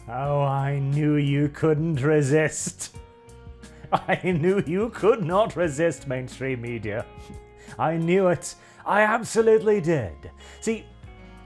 Oh, I knew you couldn't resist. I knew you could not resist mainstream media. I knew it. I absolutely did. See,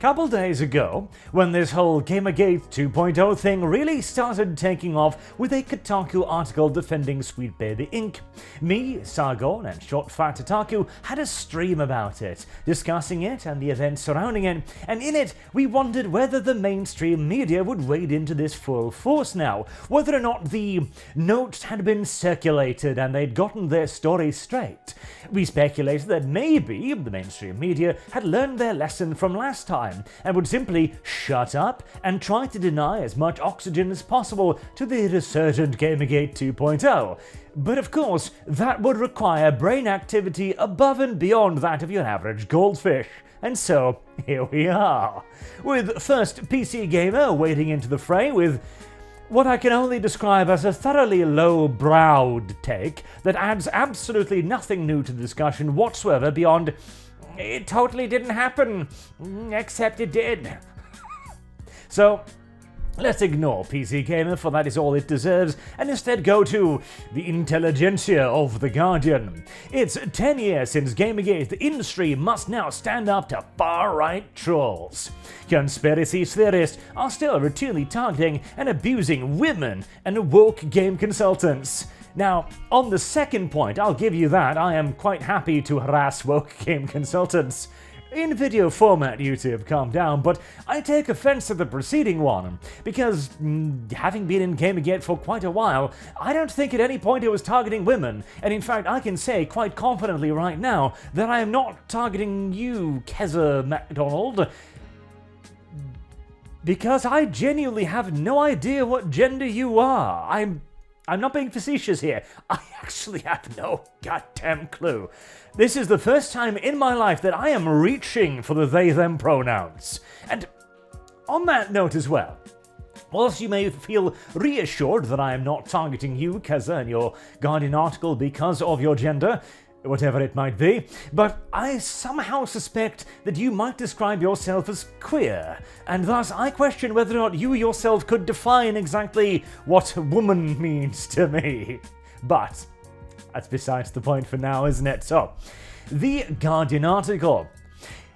couple days ago, when this whole Gamergate 2.0 thing really started taking off with a Kotaku article defending Sweet Baby Inc., me, Sargon, and Short Fat Kotaku had a stream about it, discussing it and the events surrounding it, and in it we wondered whether the mainstream media would wade into this full force now, whether or not the note had been circulated and they'd gotten their story straight. We speculated that maybe the mainstream media had learned their lesson from last time and would simply shut up and try to deny as much oxygen as possible to the resurgent Gamergate 2.0. But of course, that would require brain activity above and beyond that of your average goldfish. And so, here we are, with first PC Gamer wading into the fray with what I can only describe as a thoroughly low-browed take that adds absolutely nothing new to the discussion whatsoever beyond it totally didn't happen, except it did. So, let's ignore PC Gamer, for that is all it deserves, and instead go to the intelligentsia of The Guardian. It's 10 years since Gamergate. The industry must now stand up to far-right trolls. Conspiracy theorists are still routinely targeting and abusing women and woke game consultants. Now, on the second point, I'll give you that. I am quite happy to harass woke game consultants. In video format, YouTube, calm down, but I take offense to the preceding one, because having been in Gamergate for quite a while, I don't think at any point it was targeting women, and in fact I can say quite confidently right now that I am not targeting you, Keza MacDonald, because I genuinely have no idea what gender you are. I'm not being facetious here. I actually have no goddamn clue. This is the first time in my life that I am reaching for the they-them pronouns. And on that note as well, whilst you may feel reassured that I am not targeting you, Keza, in your Guardian article because of your gender, whatever it might be, but I somehow suspect that you might describe yourself as queer, and thus I question whether or not you yourself could define exactly what woman means to me. But that's besides the point for now, isn't it? So, the Guardian article.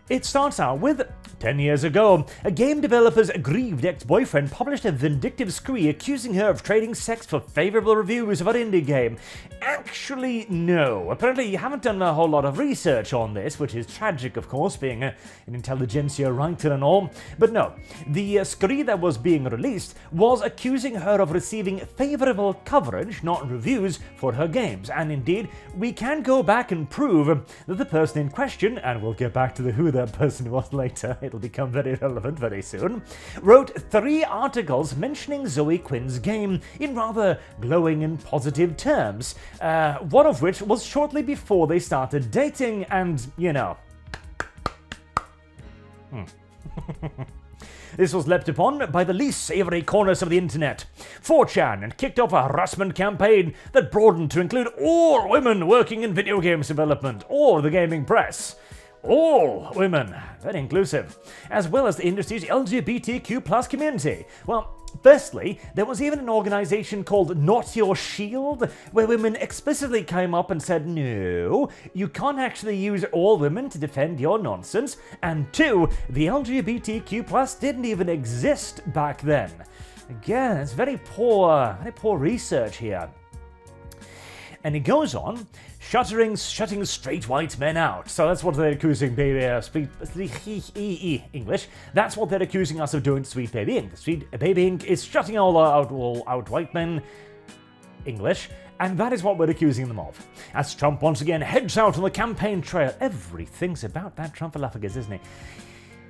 It starts out with 10 years ago, a game developer's aggrieved ex-boyfriend published a vindictive scree accusing her of trading sex for favourable reviews of an indie game. Actually, no. Apparently you haven't done a whole lot of research on this, which is tragic, of course, being an intelligentsia writer and all. But no, the scree that was being released was accusing her of receiving favourable coverage, not reviews, for her games. And indeed, we can go back and prove that the person in question, and we'll get back to who that person was later, it'll become very relevant very soon, wrote 3 articles mentioning Zoe Quinn's game in rather glowing and positive terms, one of which was shortly before they started dating, and, you know. This was leapt upon by the least savoury corners of the internet, 4chan, and kicked off a harassment campaign that broadened to include all women working in video games development or the gaming press. All women, very inclusive, as well as the industry's LGBTQ+ community. Well, firstly, there was even an organisation called Not Your Shield, where women explicitly came up and said, no, you can't actually use all women to defend your nonsense, and 2, the LGBTQ+ didn't even exist back then. Again, it's very poor research here. And it goes on, shutting straight white men out. So that's what they're accusing English. That's what they're accusing us of doing to Sweet Baby Inc. Sweet Baby Inc. is shutting all out white men, English, and that is what we're accusing them of. As Trump once again heads out on the campaign trail. Everything's about that Trumpalophagus, isn't he?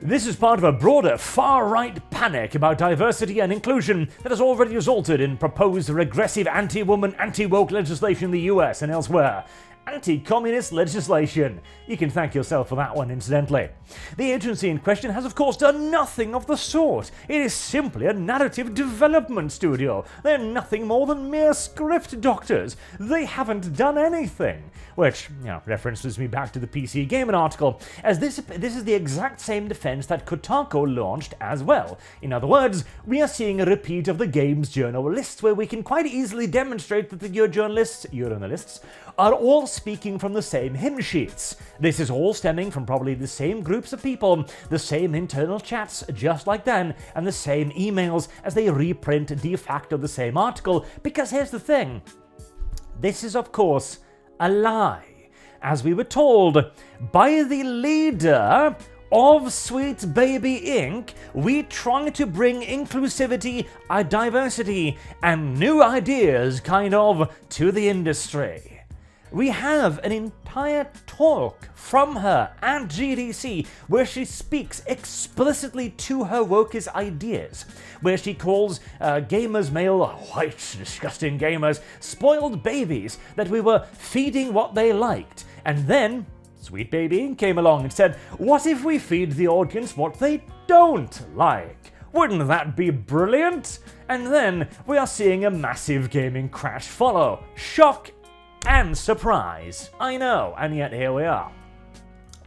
This is part of a broader far-right panic about diversity and inclusion that has already resulted in proposed regressive anti-woman, anti-woke legislation in the US and elsewhere. anti-communist legislation. You can thank yourself for that one, incidentally. The agency in question has, of course, done nothing of the sort. It is simply a narrative development studio. They're nothing more than mere script doctors. They haven't done anything. Which, references me back to the PC Gamer article, as this is the exact same defense that Kotaku launched as well. In other words, we are seeing a repeat of the game's journalists, where we can quite easily demonstrate that the journalists are all speaking from the same hymn sheets. This is all stemming from probably the same groups of people, the same internal chats just like then, and the same emails as they reprint de facto the same article, because here's the thing. This is, of course, a lie, as we were told by the leader of Sweet Baby Inc. We try to bring inclusivity, diversity, and new ideas to the industry. We have an entire talk from her at GDC where she speaks explicitly to her wokeist ideas, where she calls gamers, male, white, disgusting gamers, spoiled babies, that we were feeding what they liked. And then Sweet Baby Inc. came along and said, what if we feed the audience what they don't like? Wouldn't that be brilliant? And then we are seeing a massive gaming crash follow. Shock and surprise. I know, and yet here we are.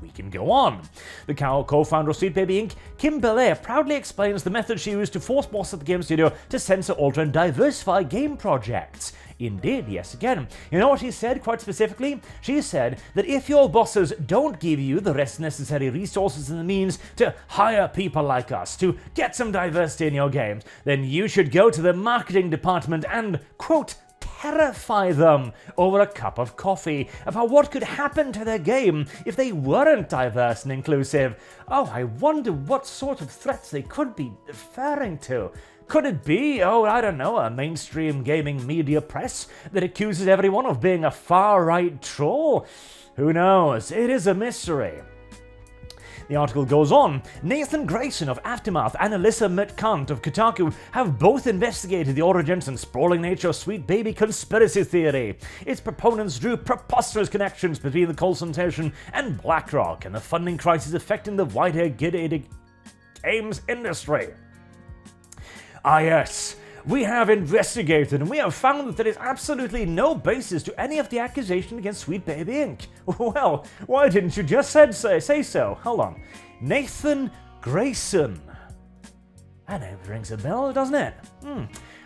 We can go on. The co-founder of Sweet Baby Inc., Kim Belair, proudly explains the method she used to force boss at the game studio to censor, alter, and diversify game projects. Indeed, yes again. You know what she said quite specifically? She said that if your bosses don't give you the necessary resources and the means to hire people like us, to get some diversity in your games, then you should go to the marketing department and, quote, terrify them over a cup of coffee about what could happen to their game if they weren't diverse and inclusive. Oh, I wonder what sort of threats they could be referring to. Could it be, I don't know, a mainstream gaming media press that accuses everyone of being a far-right troll? Who knows? It is a mystery. The article goes on. Nathan Grayson of Aftermath and Alyssa Mercant of Kotaku have both investigated the origins and sprawling nature of Sweet Baby conspiracy theory. Its proponents drew preposterous connections between the consultation and BlackRock and the funding crisis affecting the wider games industry. Ah yes, we have investigated and we have found that there is absolutely no basis to any of the accusation against Sweet Baby Inc. Well, why didn't you just say so? Hold on. Nathan Grayson. That name rings a bell, doesn't it?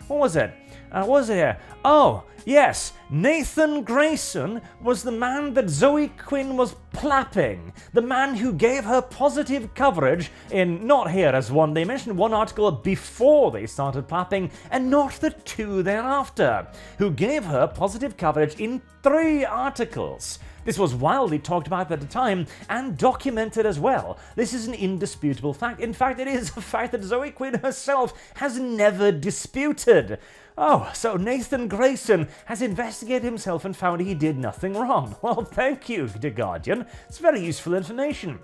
What was it? What was it here? Oh, yes, Nathan Grayson was the man that Zoe Quinn was plapping. The man who gave her positive coverage in, not here as one, they mentioned one article before they started plapping, and not the two thereafter, who gave her positive coverage in 3 articles. This was wildly talked about at the time and documented as well. This is an indisputable fact. In fact, it is a fact that Zoe Quinn herself has never disputed. Oh, so Nathan Grayson has investigated himself and found he did nothing wrong. Well, thank you, The Guardian. It's very useful information.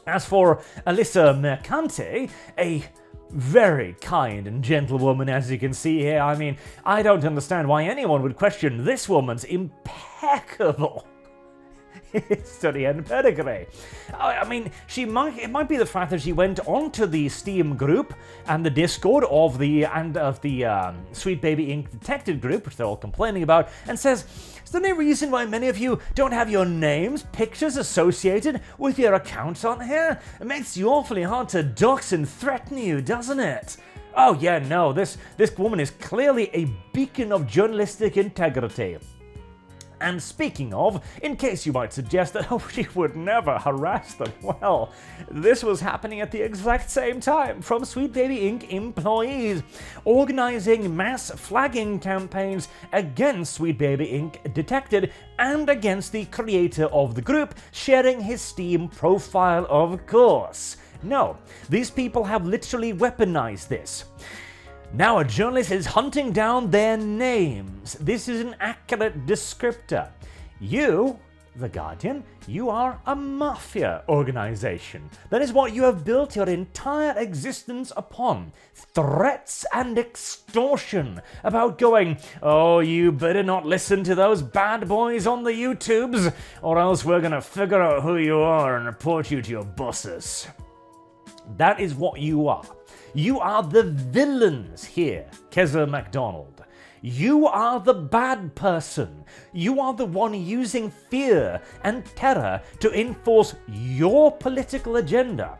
As for Alyssa Mercante, a very kind and gentle woman, as you can see here. I mean, I don't understand why anyone would question this woman's impeccable history and pedigree. I mean, it might be the fact that she went onto the Steam group and the Discord of the Sweet Baby Inc. detected group, which they're all complaining about, and says, is there any reason why many of you don't have your names, pictures associated with your accounts on here? It makes you awfully hard to dox and threaten you, doesn't it? Oh yeah, no, this woman is clearly a beacon of journalistic integrity. And speaking of, in case you might suggest that, she would never harass them, well, this was happening at the exact same time from Sweet Baby Inc. employees, organizing mass flagging campaigns against Sweet Baby Inc. detected and against the creator of the group, sharing his Steam profile, of course. No, these people have literally weaponized this. Now a journalist is hunting down their names. This is an accurate descriptor. You The Guardian, you are a mafia organization. That is what you have built your entire existence upon. Threats and extortion about going, oh, you better not listen to those bad boys on the YouTubes, or else we're gonna figure out who you are and report you to your bosses. That is what you are. You are the villains here, Keza MacDonald. You are the bad person. You are the one using fear and terror to enforce your political agenda.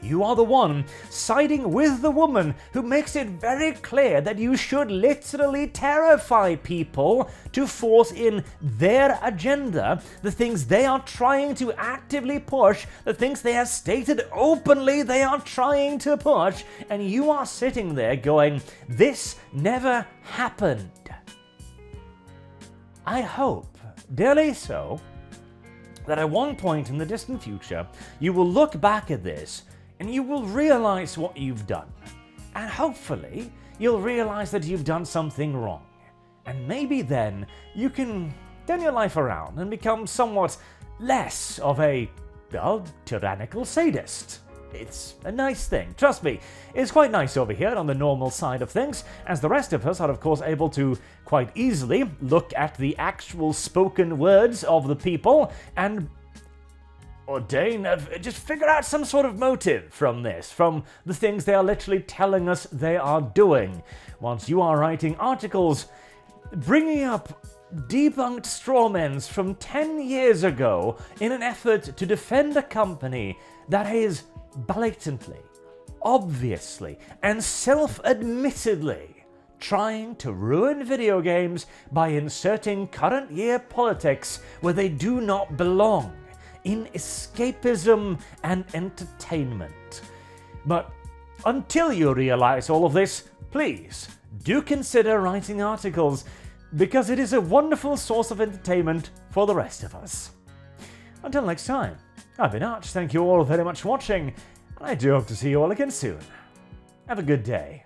You are the one siding with the woman who makes it very clear that you should literally terrify people to force in their agenda, the things they are trying to actively push, the things they have stated openly they are trying to push, and you are sitting there going, this never happened. I hope, dearly so, that at one point in the distant future, you will look back at this and you will realize what you've done. And hopefully, you'll realize that you've done something wrong. And maybe then you can turn your life around and become somewhat less of a, well, tyrannical sadist. It's a nice thing. Trust me, it's quite nice over here on the normal side of things, as the rest of us are of course able to quite easily look at the actual spoken words of the people and ordain, just figure out some sort of motive from this, from the things they are literally telling us they are doing. Once you are writing articles, bringing up debunked strawmens from 10 years ago in an effort to defend a company that is blatantly, obviously, and self-admittedly trying to ruin video games by inserting current year politics where they do not belong, in escapism and entertainment. But until you realize all of this, please do consider writing articles, because it is a wonderful source of entertainment for the rest of us. Until next time, I've been Arch, thank you all very much for watching, and I do hope to see you all again soon. Have a good day.